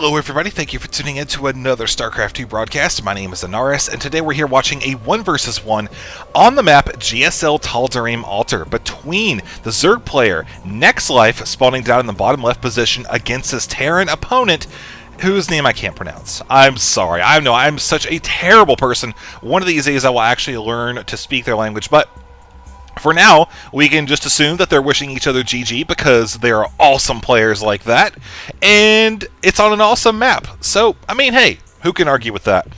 Hello everybody, thank you for tuning in to another StarCraft 2 broadcast. My name is Anaris, and today we're here watching a 1 versus 1 on the map GSL Tal'Darim Altar between the Zerg player, Next Life, spawning down in the bottom left position against his Terran opponent, whose name I can't pronounce. I'm sorry, I know I'm such a terrible person. One of these days I will actually learn to speak their language, but for now, we can just assume that they're wishing each other GG because they are awesome players like that, and it's on an awesome map. So, I mean, hey, who can argue with that?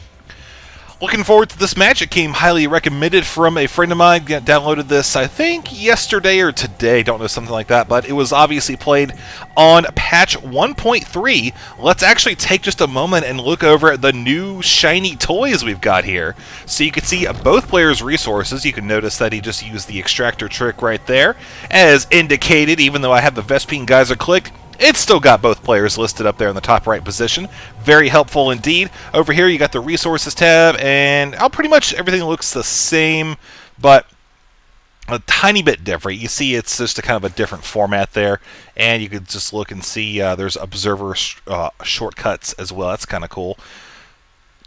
Looking forward to this match. It came highly recommended from a friend of mine. Downloaded this, I think, yesterday or today. Don't know, something like that. But it was obviously played on patch 1.3. Let's actually take just a moment and look over at the new shiny toys we've got here. So you can see both players' resources. You can notice that he just used the extractor trick right there. As indicated, even though I have the Vespene Geyser clicked, it's still got both players listed up there in the top right position. Very helpful indeed. Over here you got the resources tab, and pretty much everything looks the same, but a tiny bit different. You see it's just a kind of a different format there, and you could just look and see there's observer shortcuts as well. That's kind of cool.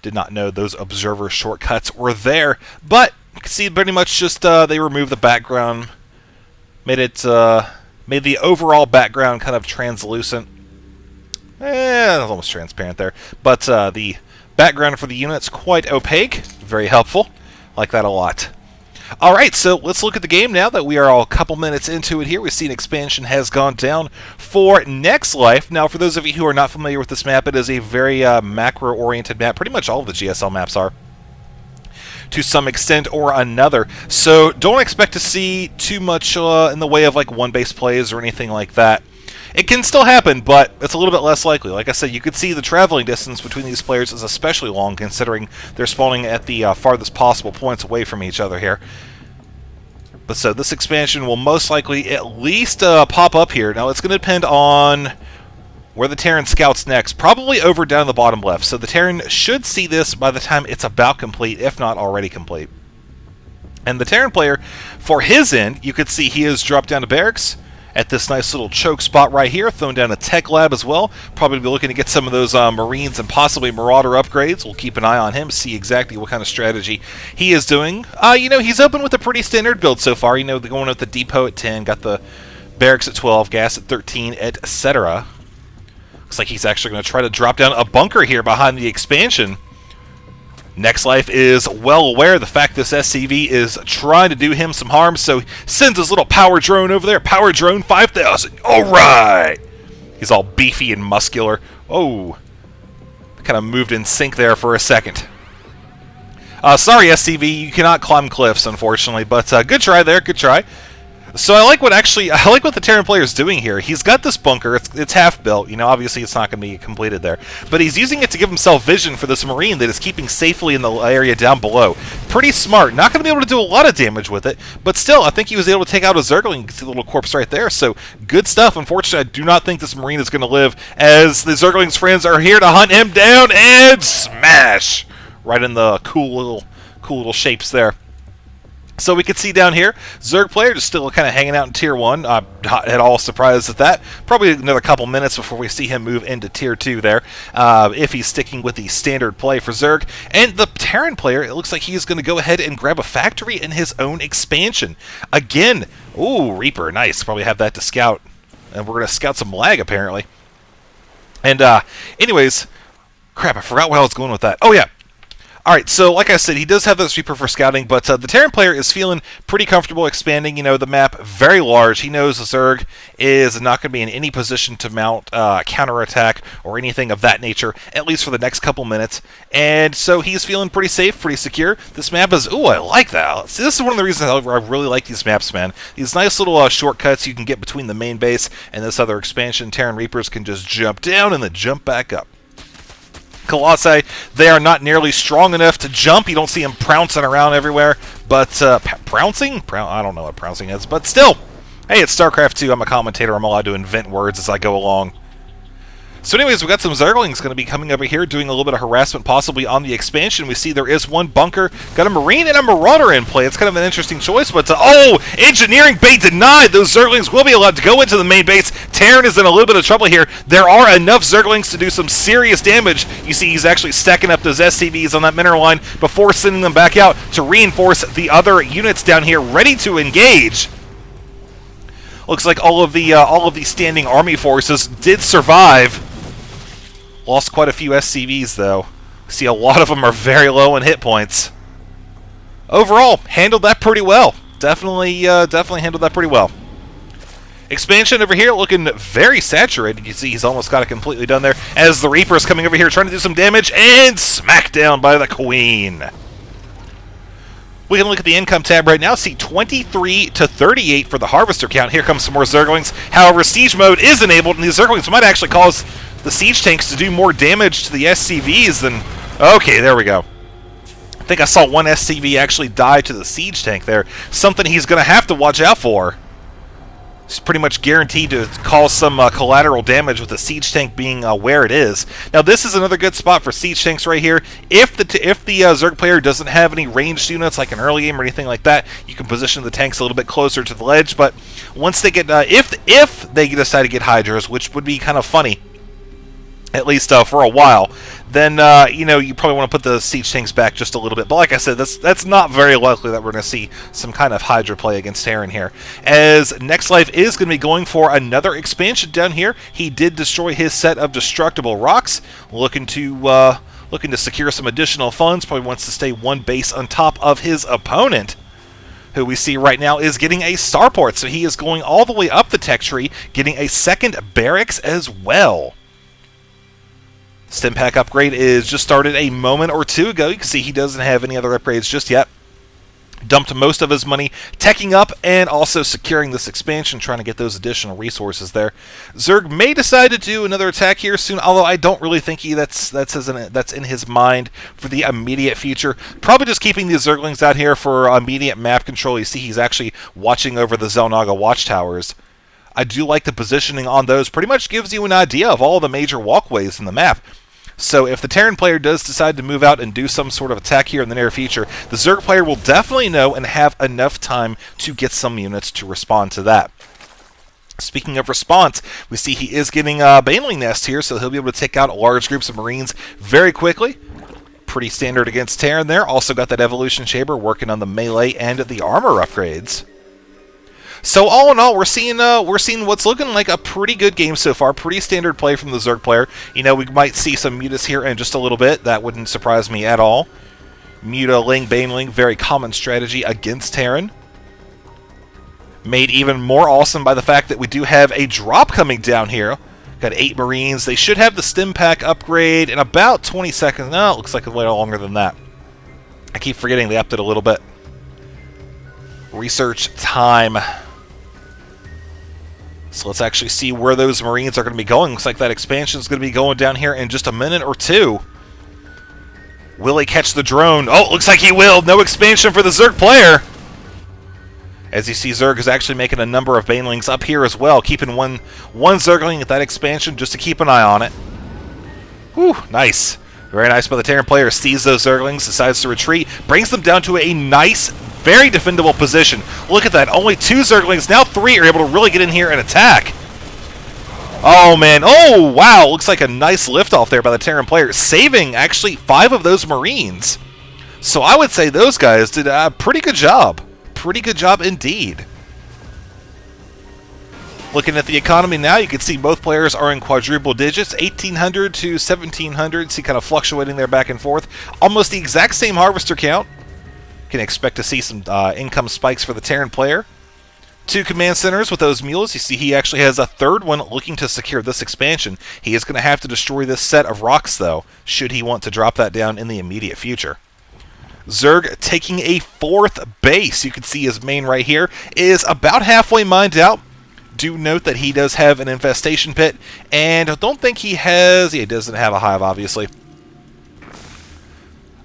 Did not know those observer shortcuts were there, but you can see pretty much just they removed the background, made it made the overall background kind of translucent. Almost transparent there. But the background for the unit's quite opaque. Very helpful. Like that a lot. Alright, so let's look at the game now that we are a couple minutes into it here. We see an expansion has gone down for Next Life. Now, for those of you who are not familiar with this map, it is a very macro-oriented map. Pretty much all of the GSL maps are, to some extent or another. So don't expect to see too much in the way of like one-base plays or anything like that. It can still happen, but it's a little bit less likely. Like I said, you could see the traveling distance between these players is especially long, considering they're spawning at the farthest possible points away from each other here. But so this expansion will most likely at least pop up here. Now it's going to depend on where the Terran scouts next, probably over down the bottom left. So the Terran should see this by the time it's about complete, if not already complete. And the Terran player, for his end, you could see he has dropped down to barracks at this nice little choke spot right here, thrown down a tech lab as well. Probably be looking to get some of those Marines and possibly Marauder upgrades. We'll keep an eye on him, see exactly what kind of strategy he is doing. You know, he's open with a pretty standard build so far. You know, going with the depot at 10, got the barracks at 12, gas at 13, etc. Looks like he's actually going to try to drop down a bunker here behind the expansion. Next Life is well aware of the fact this SCV is trying to do him some harm, so he sends his little power drone over there. Power drone 5000. Alright! He's all beefy and muscular. Oh, kind of moved in sync there for a second. Sorry, SCV, you cannot climb cliffs, unfortunately, but good try there, good try. So I like what the Terran player is doing here. He's got this bunker. It's half built. You know, obviously it's not going to be completed there, but he's using it to give himself vision for this Marine that is keeping safely in the area down below. Pretty smart. Not going to be able to do a lot of damage with it, but still, I think he was able to take out a Zergling. You can see the little corpse right there. So good stuff. Unfortunately, I do not think this Marine is going to live, as the Zergling's friends are here to hunt him down and smash right in the cool little shapes there. So we can see down here, Zerg player just still kind of hanging out in Tier 1. I'm not at all surprised at that. Probably another couple minutes before we see him move into Tier 2 there, if he's sticking with the standard play for Zerg. And the Terran player, it looks like he's going to go ahead and grab a factory in his own expansion. Again, ooh, Reaper, nice. Probably have that to scout. And we're going to scout some lag, apparently. And anyways, crap, I forgot where I was going with that. Oh, yeah. Alright, so like I said, he does have this Reaper for scouting, but the Terran player is feeling pretty comfortable expanding, you know, the map very large. He knows the Zerg is not going to be in any position to mount counterattack or anything of that nature, at least for the next couple minutes. And so he's feeling pretty safe, pretty secure. This map is, ooh, I like that. See, this is one of the reasons I really like these maps, man. These nice little shortcuts you can get between the main base and this other expansion. Terran Reapers can just jump down and then jump back up. Colossi, they are not nearly strong enough to jump. You don't see them trouncing around everywhere. But, trouncing? I don't know what trouncing is, but still. Hey, it's StarCraft 2. I'm a commentator. I'm allowed to invent words as I go along. So anyways, we've got some Zerglings going to be coming over here, doing a little bit of harassment, possibly on the expansion. We see there is one bunker, got a Marine and a Marauder in play. It's kind of an interesting choice, but oh, engineering bay denied. Those Zerglings will be allowed to go into the main base. Terran is in a little bit of trouble here. There are enough Zerglings to do some serious damage. You see he's actually stacking up those SCVs on that mineral line before sending them back out to reinforce the other units down here, ready to engage. Looks like all of the standing army forces did survive. Lost quite a few SCVs, though. See, a lot of them are very low in hit points. Overall, handled that pretty well. Definitely handled that pretty well. Expansion over here looking very saturated. You see he's almost got it completely done there. As the Reaper is coming over here trying to do some damage, and smacked down by the Queen. We can look at the income tab right now, see 23 to 38 for the Harvester count. Here comes some more Zerglings. However, Siege mode is enabled, and these Zerglings might actually cause the Siege tanks to do more damage to the SCVs than... Okay, there we go. I think I saw one SCV actually die to the Siege tank there. Something he's going to have to watch out for. It's pretty much guaranteed to cause some collateral damage with the Siege tank being where it is. Now, this is another good spot for Siege tanks right here. If the Zerg player doesn't have any ranged units, like an early game or anything like that, you can position the tanks a little bit closer to the ledge. But once they get, if they decide to get Hydras, which would be kind of funny, at least for a while, then you know, you probably want to put the Siege tanks back just a little bit. But like I said, that's not very likely that we're going to see some kind of Hydra play against Terran here. As Next Life is going to be going for another expansion down here. He did destroy his set of destructible rocks, looking to secure some additional funds. Probably wants to stay one base on top of his opponent, who we see right now is getting a starport. So he is going all the way up the tech tree, getting a second barracks as well. Stim pack upgrade is just started a moment or two ago. You can see he doesn't have any other upgrades just yet. Dumped most of his money teching up and also securing this expansion, trying to get those additional resources there. Zerg may decide to do another attack here soon, although I don't really think that's in his mind for the immediate future. Probably just keeping these Zerglings out here for immediate map control. You see he's actually watching over the xel'naga watchtowers. I do like the positioning on those. Pretty much gives you an idea of all the major walkways in the map. So if the Terran player does decide to move out and do some sort of attack here in the near future, the Zerg player will definitely know and have enough time to get some units to respond to that. Speaking of response, we see he is getting a Baneling Nest here, so he'll be able to take out large groups of Marines very quickly. Pretty standard against Terran there. Also got that Evolution Chamber working on the melee and the armor upgrades. So all in all, we're seeing what's looking like a pretty good game so far. Pretty standard play from the Zerg player. You know, we might see some Mutas here in just a little bit. That wouldn't surprise me at all. Muta, Ling, Baneling, very common strategy against Terran. Made even more awesome by the fact that we do have a drop coming down here. Got 8 Marines. They should have the Stim Pack upgrade in about 20 seconds. No, it looks like a little longer than that. I keep forgetting they upped it a little bit. Research time. So let's actually see where those Marines are going to be going. Looks like that expansion is going to be going down here in just a minute or two. Will he catch the drone? Oh, it looks like he will. No expansion for the Zerg player. As you see, Zerg is actually making a number of Banelings up here as well, keeping one Zergling at that expansion just to keep an eye on it. Whew, nice. Very nice by the Terran player. Sees those Zerglings, decides to retreat, brings them down to a nice, very defendable position. Look at that. Only 2 Zerglings, now 3 are able to really get in here and attack. Oh, man. Oh, wow. Looks like a nice liftoff there by the Terran player, saving actually 5 of those Marines. So I would say those guys did a pretty good job. Pretty good job indeed. Looking at the economy now, you can see both players are in quadruple digits, 1,800 to 1,700. See, kind of fluctuating there back and forth. Almost the exact same harvester count. Can expect to see some income spikes for the Terran player. 2 command centers with those mules. You see he actually has a third one looking to secure this expansion. He is going to have to destroy this set of rocks, though, should he want to drop that down in the immediate future. Zerg taking a 4th base. You can see his main right here is about halfway mined out. Do note that he does have an infestation pit, and I don't think he has... Yeah, he doesn't have a hive, obviously.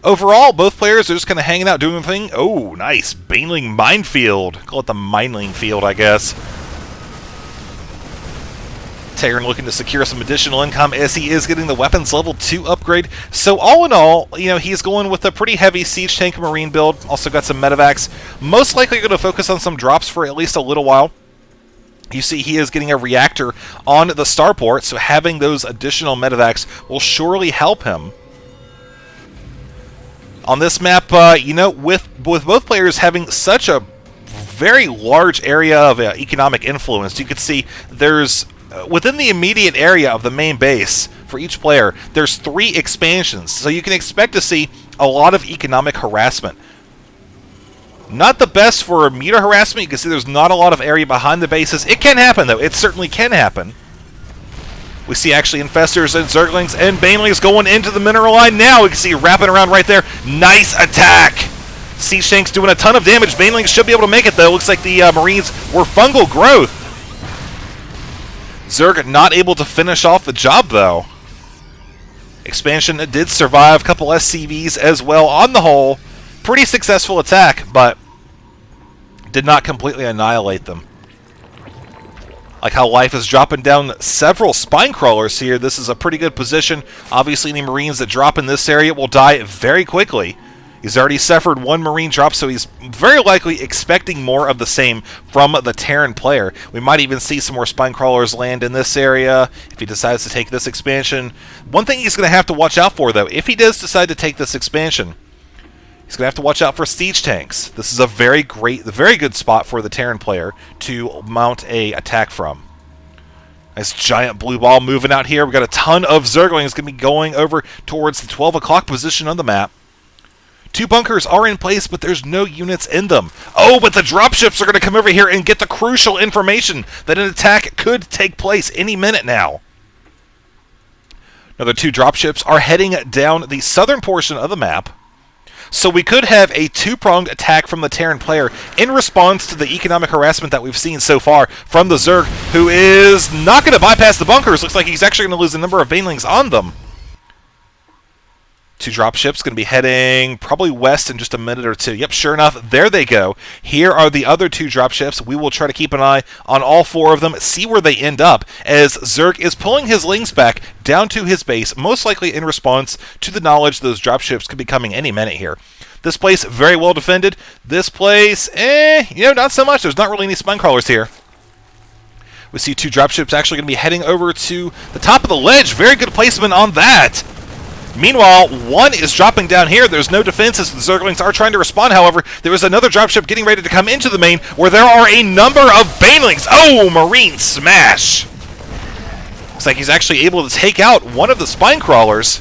Overall, both players are just kind of hanging out, doing their thing. Oh, nice. Baneling Minefield. Call it the Mineling Field, I guess. Terran looking to secure some additional income as he is getting the weapons level 2 upgrade. So all in all, you know, he's going with a pretty heavy siege tank marine build. Also got some medevacs. Most likely going to focus on some drops for at least a little while. You see he is getting a reactor on the starport, so having those additional medevacs will surely help him. On this map, you know, with both players having such a very large area of economic influence, you can see there's, within the immediate area of the main base for each player, there's 3 expansions. So you can expect to see a lot of economic harassment. Not the best for meter harassment. You can see there's not a lot of area behind the bases. It can happen, though. It certainly can happen. We see actually Infestors and Zerglings and Banelings going into the mineral line now. We can see wrapping around right there. Nice attack. Siege Tank's doing a ton of damage. Banelings should be able to make it, though. Looks like the Marines were fungal growth. Zerg not able to finish off the job, though. Expansion did survive. A couple SCVs as well. On the whole, pretty successful attack, but did not completely annihilate them. Like how Life is dropping down several spine crawlers here. This is a pretty good position. Obviously, any Marines that drop in this area will die very quickly. He's already suffered 1 Marine drop, so he's very likely expecting more of the same from the Terran player. We might even see some more spine crawlers land in this area if he decides to take this expansion. One thing he's going to have to watch out for, though, if he does decide to take this expansion, he's going to have to watch out for siege tanks. This is a very good spot for the Terran player to mount a attack from. Nice giant blue ball moving out here. We've got a ton of Zerglings going to be going over towards the 12 o'clock position on the map. 2 bunkers are in place, but there's no units in them. Oh, but the dropships are going to come over here and get the crucial information that an attack could take place any minute now. Another 2 dropships are heading down the southern portion of the map. So we could have a 2-pronged attack from the Terran player in response to the economic harassment that we've seen so far from the Zerg, who is not going to bypass the bunkers. Looks like he's actually going to lose a number of Banelings on them. 2 dropships going to be heading probably west in just a minute or 2. Yep, sure enough, there they go. Here are the other 2 dropships. We will try to keep an eye on all 4 of them, see where they end up, as Zerg is pulling his lings back down to his base, most likely in response to the knowledge those dropships could be coming any minute here. This place, very well defended. This place, you know, not so much. There's not really any spine crawlers here. We see 2 dropships actually going to be heading over to the top of the ledge. Very good placement on that. Meanwhile, 1 is dropping down here. There's no defenses. The Zerglings are trying to respond, however. There is another dropship getting ready to come into the main where there are a number of Banelings. Oh, Marine smash. Looks like he's actually able to take out one of the spine crawlers.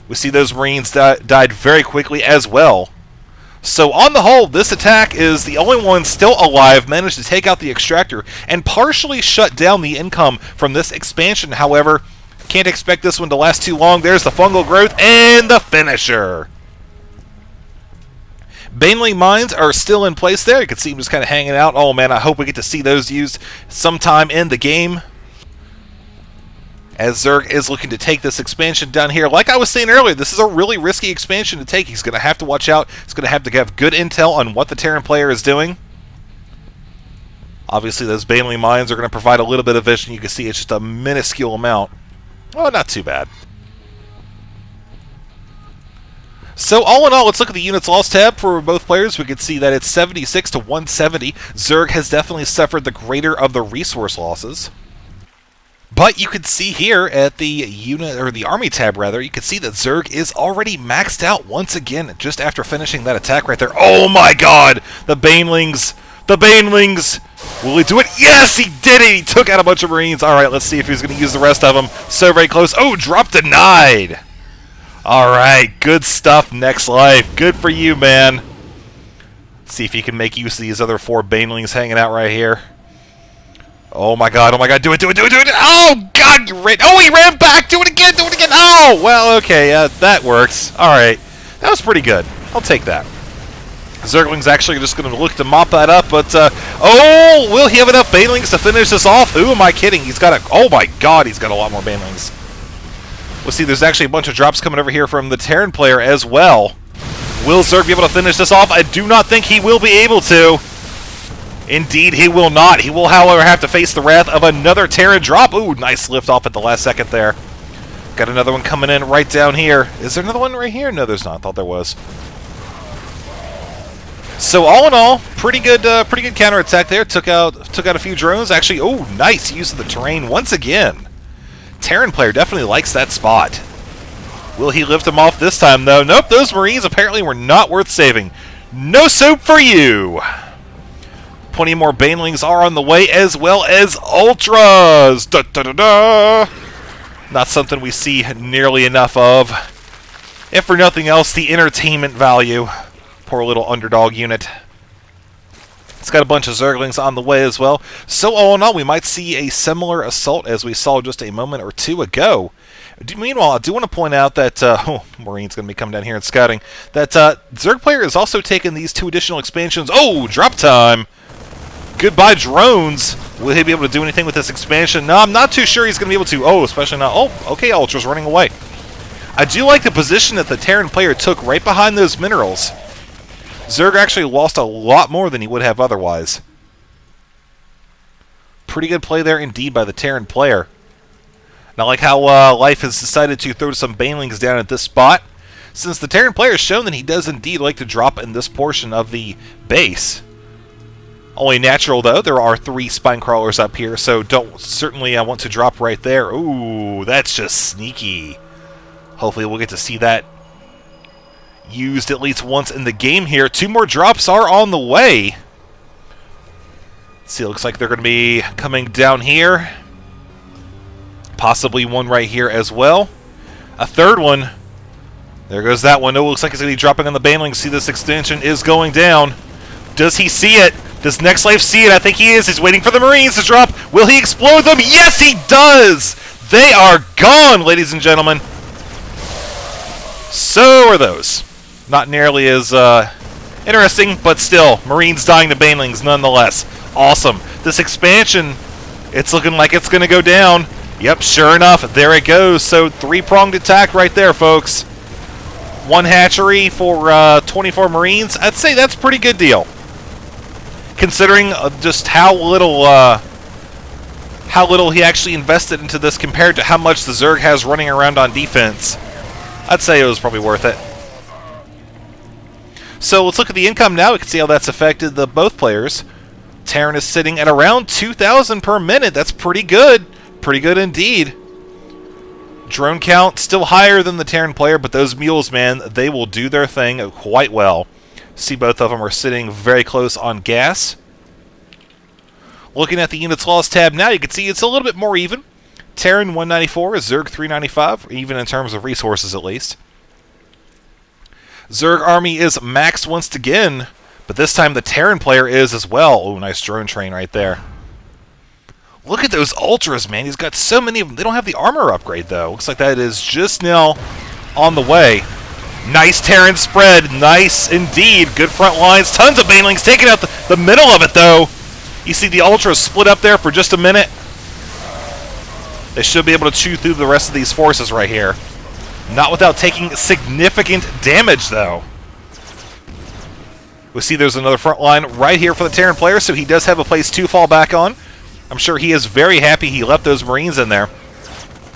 We see those Marines died very quickly as well. So on the whole, this attack is the only one still alive, managed to take out the extractor and partially shut down the income from this expansion. However, can't expect this one to last too long. There's the fungal growth and the finisher. Baneling mines are still in place there. You can see them just kind of hanging out. Oh man, I hope we get to see those used sometime in the game, as Zerg is looking to take this expansion down here. Like I was saying earlier, this is a really risky expansion to take. He's going to have to watch out. He's going to have good intel on what the Terran player is doing. Obviously, those Baneling mines are going to provide a little bit of vision. You can see it's just a minuscule amount. Well, not too bad. So all in all, let's look at the units lost tab for both players. We can see that it's 76 to 170. Zerg has definitely suffered the greater of the resource losses. But you can see here at the unit, or the army tab rather, you can see that Zerg is already maxed out once again just after finishing that attack right there. Oh my god! The Banelings! The Banelings! Will he do it? Yes, he did it! He took out a bunch of Marines. Alright, let's see if he's going to use the rest of them. So very close. Oh, drop denied! Alright, good stuff, Next Life. Good for you, man. Let's see if he can make use of these other 4 Banelings hanging out right here. Oh my god, do it, do it, do it, do it! Oh god, you ran! Oh, he ran back! Do it again, do it again! Oh! Well, okay, that works. Alright, that was pretty good. I'll take that. Zergling's actually just going to look to mop that up, but, oh! Will he have enough Banelings to finish this off? Who am I kidding? He's got oh my god, he's got a lot more Banelings. We'll see, there's actually a bunch of drops coming over here from the Terran player as well. Will Zerg be able to finish this off? I do not think he will be able to. Indeed, he will not. He will, however, have to face the wrath of another Terran drop. Ooh, nice lift off at the last second there. Got another one coming in right down here. Is there another one right here? No, there's not. I thought there was. So all in all, pretty good counterattack there. Took out a few drones. Actually, oh, nice use of the terrain once again. Terran player definitely likes that spot. Will he lift him off this time, though? Nope, those Marines apparently were not worth saving. No soap for you. Plenty more Banelings are on the way, as well as Ultras. Da, da, da, da. Not something we see nearly enough of. If for nothing else, the entertainment value. Poor little underdog unit. It's got a bunch of Zerglings on the way as well. So all in all, we might see a similar assault as we saw just a moment or two ago. Meanwhile, I do want to point out that, Marine's going to be coming down here and scouting, that Zerg player has also taken these 2 additional expansions. Oh, drop time! Goodbye, drones! Will he be able to do anything with this expansion? No, I'm not too sure he's going to be able to. Oh, especially not. Oh, okay, Ultra's running away. I do like the position that the Terran player took right behind those minerals. Zerg actually lost a lot more than he would have otherwise. Pretty good play there indeed by the Terran player. Not like how Life has decided to throw some Banelings down at this spot, since the Terran player has shown that he does indeed like to drop in this portion of the base. Only natural, though, there are 3 spine crawlers up here, so don't certainly want to drop right there. Ooh, that's just sneaky. Hopefully we'll get to see that used at least once in the game here. 2 more drops are on the way. Let's see, it looks like they're going to be coming down here. Possibly one right here as well. A 3rd one. There goes that one. Oh, looks like it's going to be dropping on the Baneling. See, this extension is going down. Does he see it? Does Next Life see it? I think he is. He's waiting for the Marines to drop. Will he explode them? Yes, he does! They are gone, ladies and gentlemen. So are those. Not nearly as interesting, but still, Marines dying to Banelings nonetheless. Awesome. This expansion, it's looking like it's going to go down. Yep, sure enough, there it goes. So 3-pronged attack right there, folks. 1 hatchery for 24 Marines. I'd say that's a pretty good deal, considering just how little he actually invested into this compared to how much the Zerg has running around on defense. I'd say it was probably worth it. So let's look at the income now. We can see how that's affected both players. Terran is sitting at around 2,000 per minute. That's pretty good. Pretty good indeed. Drone count still higher than the Terran player, but those mules, man, they will do their thing quite well. See, both of them are sitting very close on gas. Looking at the units lost tab now, you can see it's a little bit more even. Terran 194, Zerg 395, even in terms of resources at least. Zerg army is maxed once again, but this time the Terran player is as well. Oh, nice drone train right there. Look at those Ultras, man. He's got so many of them. They don't have the armor upgrade, though. Looks like that is just now on the way. Nice Terran spread. Nice indeed. Good front lines. Tons of Banelings taking out the middle of it, though. You see the Ultras split up there for just a minute. They should be able to chew through the rest of these forces right here. Not without taking significant damage, though. We see there's another front line right here for the Terran player, so he does have a place to fall back on. I'm sure he is very happy he left those Marines in there.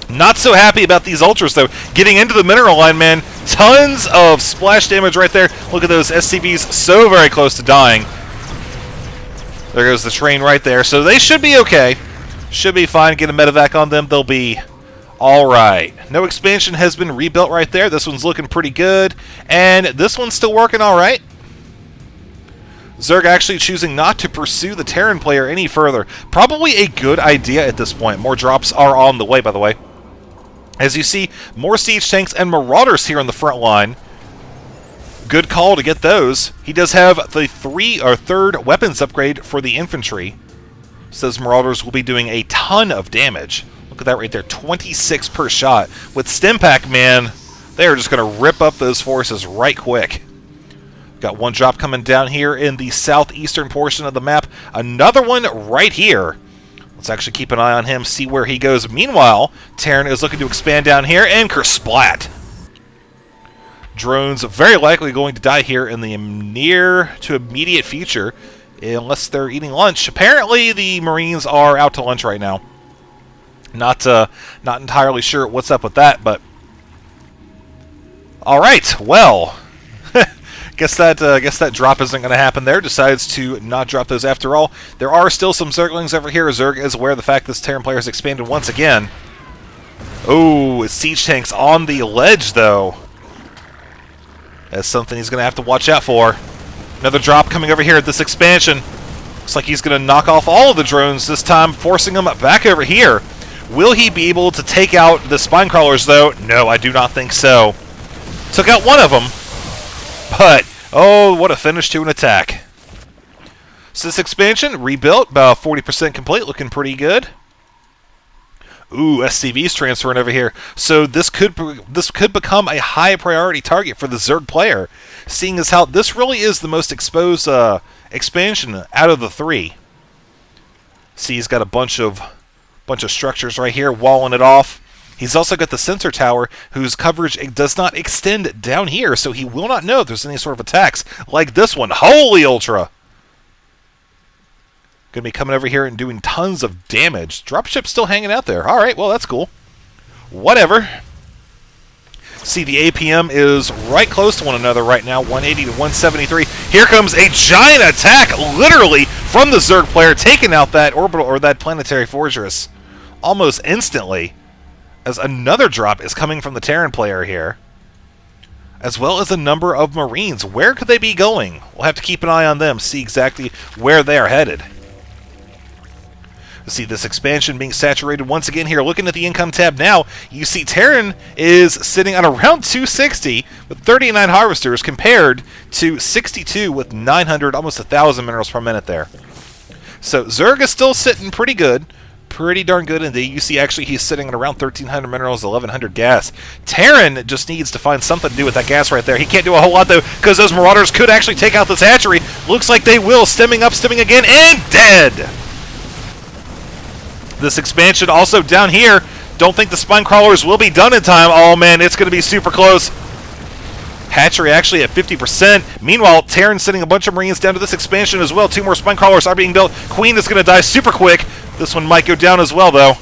Not so happy about these Ultras, though. Getting into the mineral line, man. Tons of splash damage right there. Look at those SCVs so very close to dying. There goes the train right there. So they should be okay. Should be fine. Get a medevac on them. They'll be alright. No expansion has been rebuilt right there. This one's looking pretty good. And this one's still working alright. Zerg actually choosing not to pursue the Terran player any further. Probably a good idea at this point. More drops are on the way, by the way. As you see, more siege tanks and marauders here on the front line. Good call to get those. He does have the 3rd weapons upgrade for the infantry. So those marauders will be doing a ton of damage. Look at that right there, 26 per shot. With Stimpack, man, they're just going to rip up those forces right quick. Got one drop coming down here in the southeastern portion of the map. Another one right here. Let's actually keep an eye on him, see where he goes. Meanwhile, Terran is looking to expand down here, and kersplat. Drones very likely going to die here in the near to immediate future. unless they're eating lunch. Apparently, the Marines are out to lunch right now. Not entirely sure what's up with that, but all right. Well, guess that drop isn't going to happen there. Decides to not drop those after all. There are still some Zerglings over here. Zerg is aware of the fact this Terran player has expanded once again. Oh, siege tanks on the ledge though. That's something he's going to have to watch out for. Another drop coming over here at this expansion. Looks like he's going to knock off all of the drones this time, forcing them back over here. Will he be able to take out the spine crawlers, though? No, I do not think so. Took out one of them, but oh, what a finish to an attack. So this expansion, rebuilt, about 40% complete, looking pretty good. Ooh, SCV's transferring over here. So this could become a high priority target for the Zerg player, seeing as how this really is the most exposed expansion out of the three. See, he's got a bunch of structures right here, walling it off. He's also got the sensor tower, whose coverage does not extend down here, so he will not know if there's any sort of attacks like this one. Holy Ultra! Going to be coming over here and doing tons of damage. Dropship's still hanging out there. All right, well, that's cool. Whatever. See, the APM is right close to one another right now, 180 to 173. Here comes a giant attack, literally, from the Zerg player, taking out that orbital or that planetary fortress almost instantly, as another drop is coming from the Terran player here, as well as a number of Marines. Where could they be going? We'll have to keep an eye on them, see exactly where they are headed. See this expansion being saturated once again here. Looking at the income tab now, you see Terran is sitting at around 260 with 39 harvesters compared to 62 with 900, almost 1,000 minerals per minute there. So Zerg is still sitting pretty good. Pretty darn good indeed. You see actually he's sitting at around 1,300 minerals, 1,100 gas. Terran just needs to find something to do with that gas right there. He can't do a whole lot though, because those Marauders could actually take out this hatchery. Looks like they will. Stemming up, stemming again, and dead! This expansion also down here. Don't think the spine crawlers will be done in time. Oh man, it's going to be super close. Hatchery actually at 50%. Meanwhile, Terran sending a bunch of Marines down to this expansion as well. 2 more spine crawlers are being built. Queen is going to die super quick. This one might go down as well, though.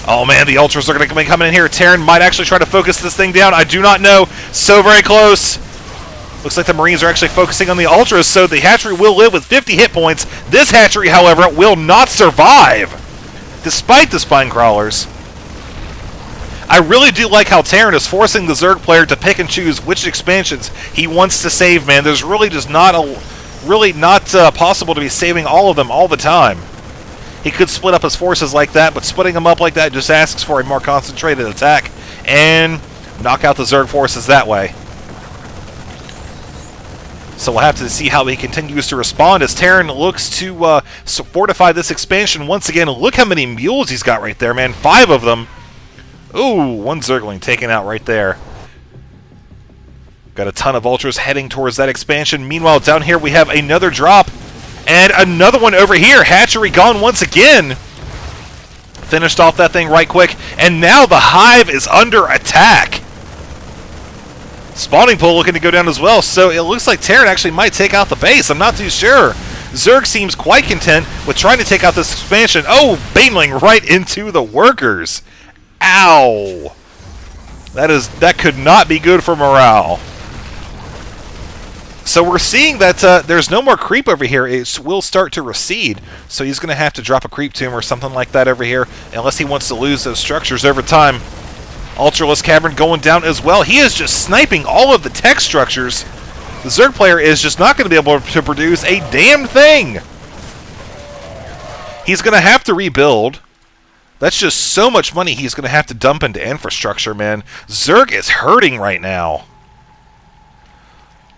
Oh man, the Ultras are going to be coming in here. Terran might actually try to focus this thing down. I do not know. So very close. Looks like the Marines are actually focusing on the Ultras, so the hatchery will live with 50 hit points. This hatchery, however, will not survive, despite the spine crawlers. I really do like how Terran is forcing the Zerg player to pick and choose which expansions he wants to save, man. There's really just not possible to be saving all of them all the time. He could split up his forces like that, but splitting them up like that just asks for a more concentrated attack and knock out the Zerg forces that way. So we'll have to see how he continues to respond as Terran looks to fortify this expansion once again. Look how many mules he's got right there, man. 5 of them. Ooh, 1 Zergling taken out right there. Got a ton of Ultras heading towards that expansion. Meanwhile, down here we have another drop. And another one over here. Hatchery gone once again. Finished off that thing right quick. And now the Hive is under attack. Spawning pool looking to go down as well, so it looks like Terran actually might take out the base. I'm not too sure. Zerg seems quite content with trying to take out this expansion. Oh, Baneling right into the workers. Ow. That could not be good for morale. So we're seeing that there's no more creep over here. It will start to recede, so he's going to have to drop a creep tomb or something like that over here, unless he wants to lose those structures over time. Ultralisk Cavern going down as well. He is just sniping all of the tech structures. The Zerg player is just not going to be able to produce a damn thing. He's going to have to rebuild. That's just so much money he's going to have to dump into infrastructure, man. Zerg is hurting right now.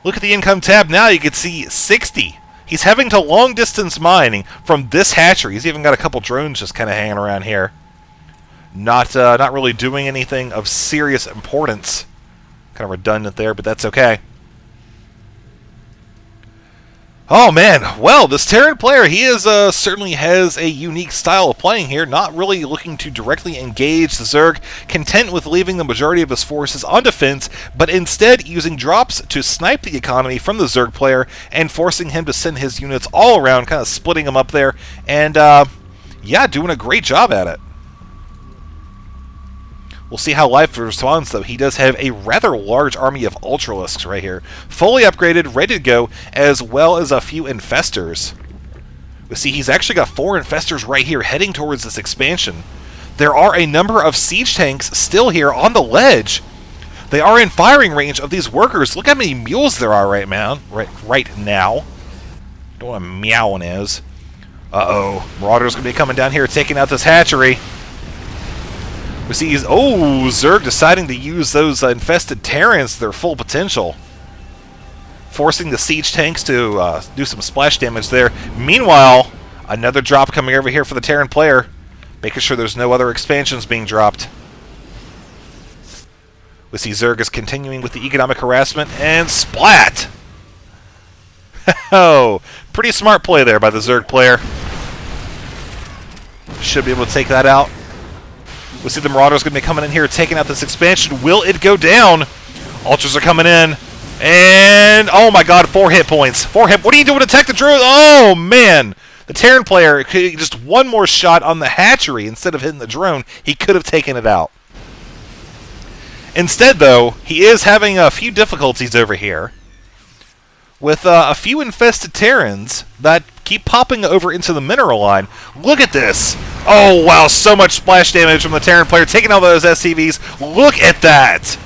Look at the income tab now. You can see 60. He's having to long-distance mining from this hatchery. He's even got a couple drones just kind of hanging around here. Not really doing anything of serious importance. Kind of redundant there, but that's okay. Oh man, well, this Terran player, he is certainly has a unique style of playing here, not really looking to directly engage the Zerg, content with leaving the majority of his forces on defense, but instead using drops to snipe the economy from the Zerg player and forcing him to send his units all around, kind of splitting them up there, and yeah, doing a great job at it. We'll see how life responds, though. He does have a rather large army of Ultralisks right here. Fully upgraded, ready to go, as well as a few Infestors. We see he's actually got 4 Infestors right here heading towards this expansion. There are a number of siege tanks still here on the ledge. They are in firing range of these workers. Look how many mules there are right now. Right now. Don't know what a meowing is. Uh-oh. Marauder's going to be coming down here, taking out this hatchery. We see he's... Oh, Zerg deciding to use those infested Terrans to their full potential. Forcing the siege tanks to do some splash damage there. Meanwhile, another drop coming over here for the Terran player. Making sure there's no other expansions being dropped. We see Zerg is continuing with the economic harassment. And splat! Oh, pretty smart play there by the Zerg player. Should be able to take that out. We see the Marauders going to be coming in here, taking out this expansion. Will it go down? Ultras are coming in. And, oh my god, 4 hit points. 4 hit. What are you doing to attack the Druid? Oh, man. The Terran player, just one more shot on the hatchery instead of hitting the drone, he could have taken it out. Instead, though, he is having a few difficulties over here with a few infested Terrans that keep popping over into the mineral line. Look at this. Oh, wow, so much splash damage from the Terran player, taking all those SCVs. Look at that.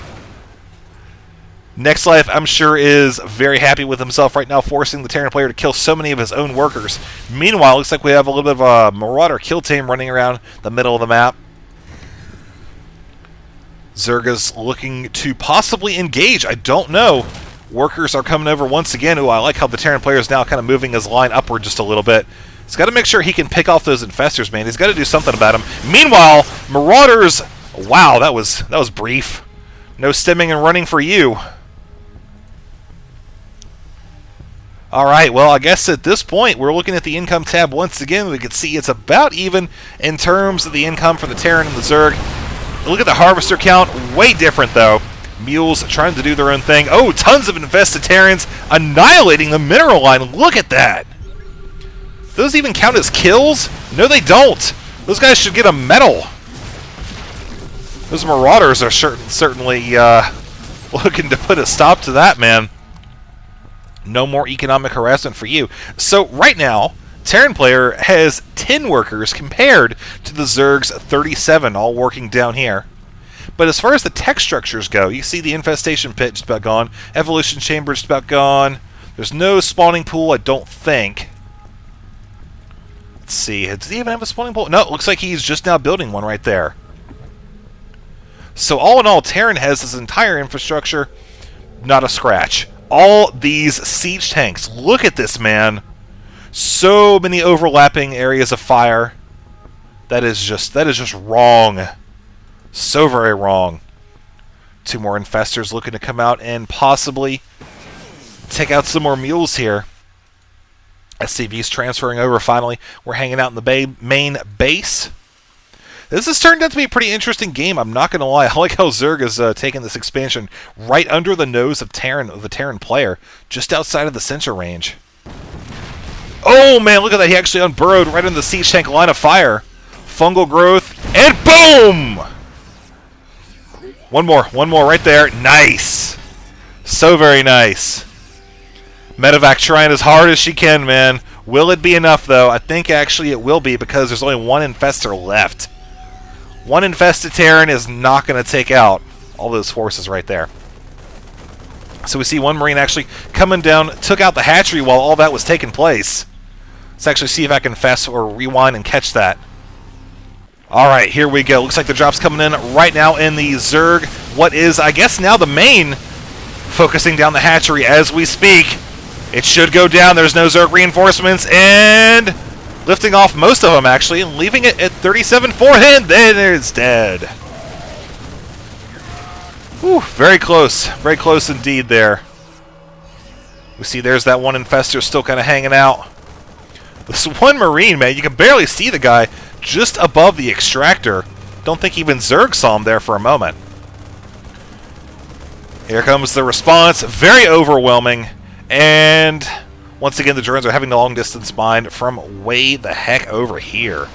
Next Life, I'm sure, is very happy with himself right now, forcing the Terran player to kill so many of his own workers. Meanwhile, looks like we have a little bit of a Marauder kill team running around the middle of the map. Zerga's looking to possibly engage. I don't know. Workers are coming over once again. Ooh, I like how the Terran player is now kind of moving his line upward just a little bit. He's got to make sure he can pick off those Infestors, man. He's got to do something about them. Meanwhile, Marauders... Wow, that was brief. No stemming and running for you. Alright, well, I guess at this point, we're looking at the income tab once again. We can see it's about even in terms of the income for the Terran and the Zerg. Look at the Harvester count. Way different, though. Mules trying to do their own thing. Oh, tons of infested Terrans annihilating the mineral line. Look at that. Those even count as kills? No, they don't. Those guys should get a medal. Those Marauders are certainly looking to put a stop to that, man. No more economic harassment for you. So right now, Terran player has 10 workers compared to the Zerg's 37, all working down here. But as far as the tech structures go, you see the infestation pit just about gone. Evolution chamber just about gone. There's no spawning pool, I don't think. Let's see. Does he even have a spawning pool? No, it looks like he's just now building one right there. So all in all, Terran has his entire infrastructure. Not a scratch. All these siege tanks. Look at this, man. So many overlapping areas of fire. That is just wrong. So very wrong. 2 more Infestors looking to come out and possibly take out some more mules here. SCV's transferring over finally. We're hanging out in the main base. This has turned out to be a pretty interesting game, I'm not going to lie. I like how Zerg is taking this expansion right under the nose of the Terran player, just outside of the sensor range. Oh man, look at that. He actually unburrowed right in the siege tank line of fire. Fungal growth, and boom! One more right there. Nice. So very nice. Medevac trying as hard as she can, man. Will it be enough, though? I think actually it will be, because there's only 1 Infestor left. 1 infested Terran is not going to take out all those forces right there. So we see 1 Marine actually coming down, took out the hatchery while all that was taking place. Let's actually see if I can fast or rewind and catch that. Alright, here we go. Looks like the drop's coming in right now in the Zerg. What is, I guess, now the main focusing down the hatchery as we speak. It should go down. There's no Zerg reinforcements, and lifting off most of them, actually, and leaving it at 37 forehand. Then it's dead. Whew, very close indeed there. We see there's that one infestor still kind of hanging out. This one Marine, man, you can barely see the guy just above the extractor. Don't think even Zerg saw him there for a moment. Here comes the response. Very overwhelming. And once again, the drones are having the long-distance bind from way the heck over here.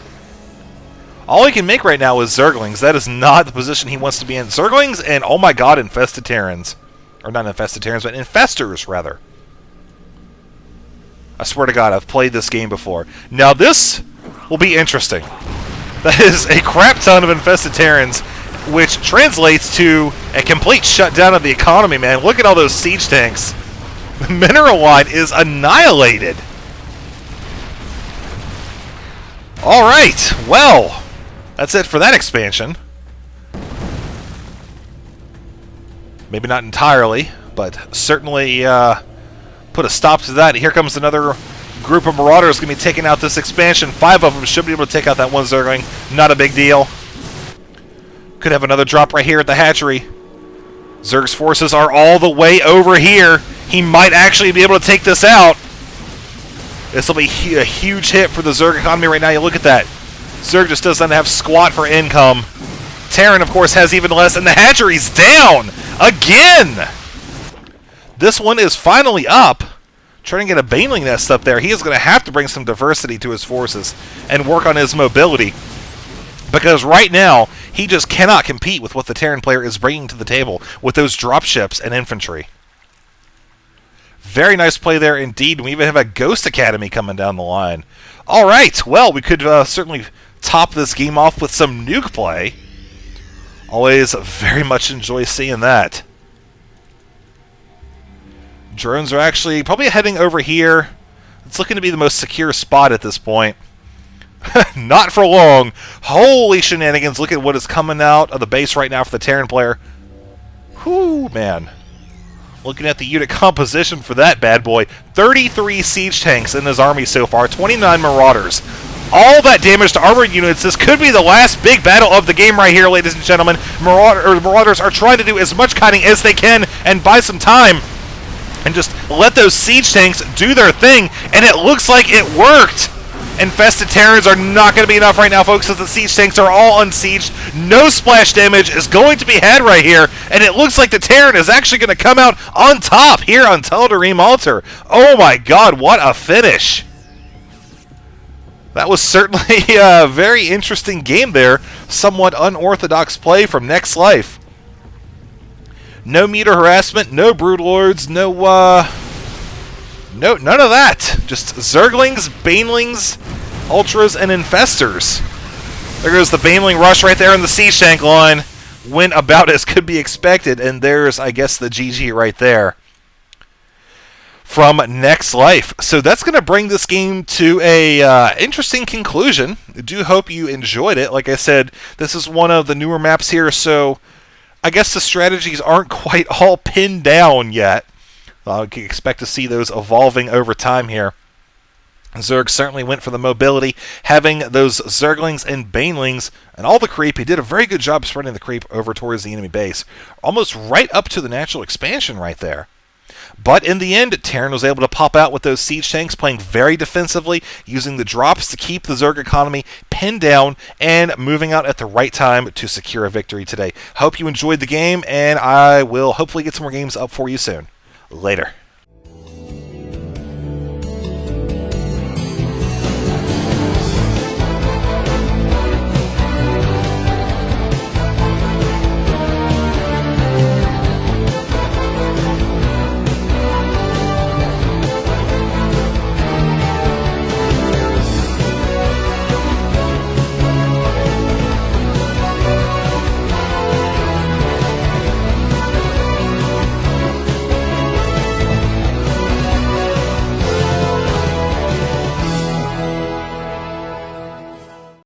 All he can make right now is Zerglings. That is not the position he wants to be in. Zerglings and, oh my god, Infested Terrans. Or not Infested Terrans, but Infestors, rather. I swear to God, I've played this game before. Now this will be interesting. That is a crap ton of Infested Terrans, which translates to a complete shutdown of the economy, man. Look at all those siege tanks. The mineral line is annihilated. Alright, well, that's it for that expansion. Maybe not entirely, but certainly put a stop to that. Here comes another group of Marauders going to be taking out this expansion. 5 of them should be able to take out that one Zergling. Not a big deal. Could have another drop right here at the hatchery. Zerg's forces are all the way over here. He might actually be able to take this out. This will be a huge hit for the Zerg economy right now. You look at that. Zerg just doesn't have squat for income. Terran, of course, has even less, and the hatchery's down again. This one is finally up. Trying to get a Baneling nest up there. He is going to have to bring some diversity to his forces and work on his mobility. Because right now, he just cannot compete with what the Terran player is bringing to the table with those dropships and infantry. Very nice play there indeed. We even have a Ghost Academy coming down the line. Alright, well, we could certainly top this game off with some nuke play. Always very much enjoy seeing that. Drones are actually probably heading over here. It's looking to be the most secure spot at this point. Not for long. Holy shenanigans. Look at what is coming out of the base right now for the Terran player. Whew, man. Looking at the unit composition for that bad boy. 33 siege tanks in his army so far. 29 Marauders. All that damage to armored units. This could be the last big battle of the game right here, ladies and gentlemen. Marauders are trying to do as much kiting as they can and buy some time. And just let those siege tanks do their thing. And it looks like it worked. Infested Terrans are not going to be enough right now, folks, as the siege tanks are all unsieged. No splash damage is going to be had right here, and it looks like the Terran is actually going to come out on top here on Tal'Darim Altar. Oh my god, what a finish! That was certainly a very interesting game there. Somewhat unorthodox play from Next Life. No meter harassment, no Broodlords, none of that. Just Zerglings, Banelings, Ultras, and Infestors. There goes the Baneling rush right there in the siege tank line. Went about as could be expected, and there's, I guess, the GG right there from Next Life. So that's going to bring this game to a interesting conclusion. I do hope you enjoyed it. Like I said, this is one of the newer maps here, so I guess the strategies aren't quite all pinned down yet. I can expect to see those evolving over time here. Zerg certainly went for the mobility, having those Zerglings and Banelings and all the creep. He did a very good job spreading the creep over towards the enemy base, almost right up to the natural expansion right there. But in the end, Terran was able to pop out with those siege tanks, playing very defensively, using the drops to keep the Zerg economy pinned down and moving out at the right time to secure a victory today. Hope you enjoyed the game, and I will hopefully get some more games up for you soon. Later.